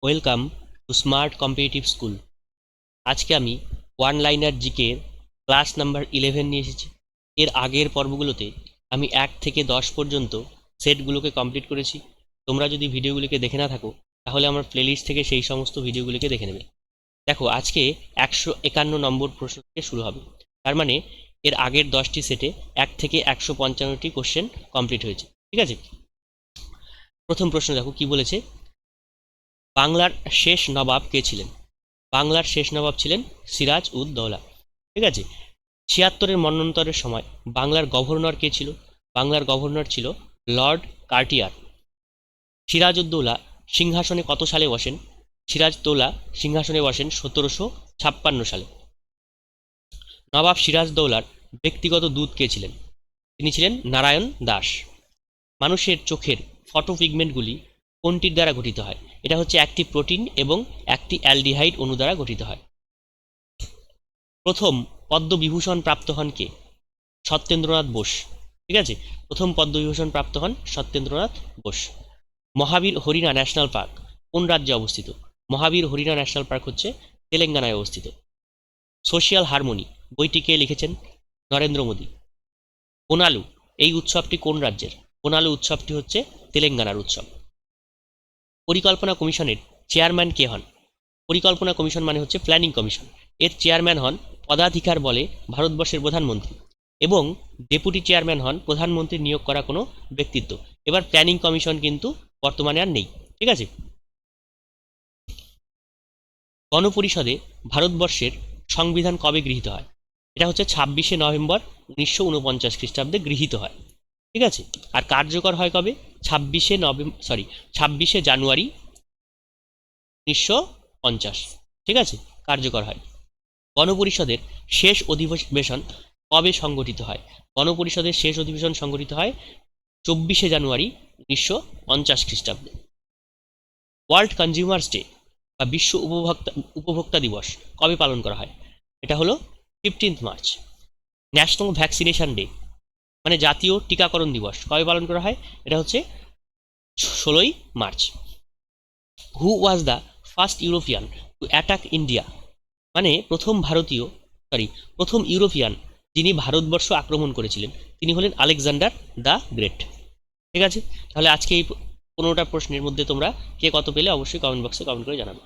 Welcome to smart competitive school. আজকে আমি one liner GK class number 11 নিয়ে এসেছি। এর আগের পর্বগুলোতে আমি 1 থেকে 10 পর্যন্ত সেটগুলোকে কমপ্লিট করেছি। তোমরা যদি ভিডিওগুলিকে দেখে না থাকো তাহলে আমার প্লেলিস্ট থেকে সেই সমস্ত ভিডিওগুলিকে দেখে নেবে। দেখো, আজকে 151 নম্বর প্রশ্ন থেকে শুরু হবে। তার মানে এর আগের 10টি সেটে 1 থেকে 155টি কোশ্চেন কমপ্লিট হয়েছে। ঠিক আছে, প্রথম প্রশ্ন দেখো কি বলেছে। বাংলার শেষ নবাব কে ছিলেন? বাংলার শেষ নবাব ছিলেন সিরাজ উদ দৌলা। ঠিক আছে, 76-এর মন্বন্তরের সময় বাংলার গভর্নর কে ছিল? বাংলার গভর্নর ছিল লর্ড কার্টিয়ার। সিরাজ উদ দৌলা সিংহাসনে কত সালে বসেন? সিরাজ দৌলা সিংহাসনে বসেন 1756 সালে। নবাব সিরাজ দৌলার ব্যক্তিগত দূত কে ছিলেন? তিনি ছিলেন নারায়ণ দাস। মানুষের চোখের ফটোপিগমেন্টগুলি কোনটির দ্বারা গঠিত হয়? এটা হচ্ছে একটি প্রোটিন এবং একটি অ্যালডিহাইড অণু দ্বারা গঠিত হয়। প্রথম পদ্মবিভূষণ প্রাপ্ত হন কে? সত্যেন্দ্রনাথ বোস। ঠিক আছে, প্রথম পদ্মবিভূষণ প্রাপ্ত হন সত্যেন্দ্রনাথ বোস। মহাবীর হরিণা ন্যাশনাল পার্ক কোন রাজ্যে অবস্থিত? মহাবীর হরিণা ন্যাশনাল পার্ক হচ্ছে তেলেঙ্গানায় অবস্থিত। সোশিয়াল হারমোনি বইটি কে লিখেছেন? নরেন্দ্র মোদী। ওনালু এই উৎসবটি কোন রাজ্যের? ওনালু উৎসবটি হচ্ছে তেলেঙ্গানার উৎসব। পরিকল্পনা কমিশনের চেয়ারম্যান কে হন? পরিকল্পনা কমিশন মানে হচ্ছে প্ল্যানিং কমিশন। এর চেয়ারম্যান হন পদাধিকার বলে ভারতবর্ষের প্রধানমন্ত্রী, এবং ডেপুটি চেয়ারম্যান হন প্রধানমন্ত্রী নিয়োগ করা কোনো ব্যক্তিত্ব। এবার প্ল্যানিং কমিশন কিন্তু বর্তমানে আর নেই। ঠিক আছে, গণপরিষদে ভারতবর্ষের সংবিধান কবে গৃহীত হয়? এটা হচ্ছে 26শে নভেম্বর 1949 খ্রিস্টাব্দে গৃহীত হয়। ঠিক আছে, আর কার্যকর হয় কবে? 26শে জানুয়ারি 1950। ঠিক আছে, কার্যকর হয়। গণপরিষদের শেষ অধিবেশন কবে সংগঠিত হয়? গণপরিষদের শেষ অধিবেশন সংগঠিত হয় 24শে জানুয়ারি 1950 খ্রিস্টাব্দে। ওয়ার্ল্ড কনজিউমার্স ডে বা বিশ্ব উপভোক্তা দিবস কবে পালন করা হয়? এটা হলো 15 মার্চ। ন্যাশনাল ভ্যাকসিনেশন ডে মানে জাতীয় টিকাকরণ দিবস কবে পালন করা হয়? এটা হচ্ছে 16ই March. Who was the first European to attack India মানে প্রথম ইউরোপিয়ান যিনি ভারতবর্ষ আক্রমণ করেছিলেন তিনি হলেন আলেকজান্ডার দ্য গ্রেট। ঠিক আছে, তাহলে আজকে এই 15টা প্রশ্নের মধ্যে তোমরা কে কত পেলে অবশ্যই কমেন্ট বক্সে কমেন্ট করে জানাবে।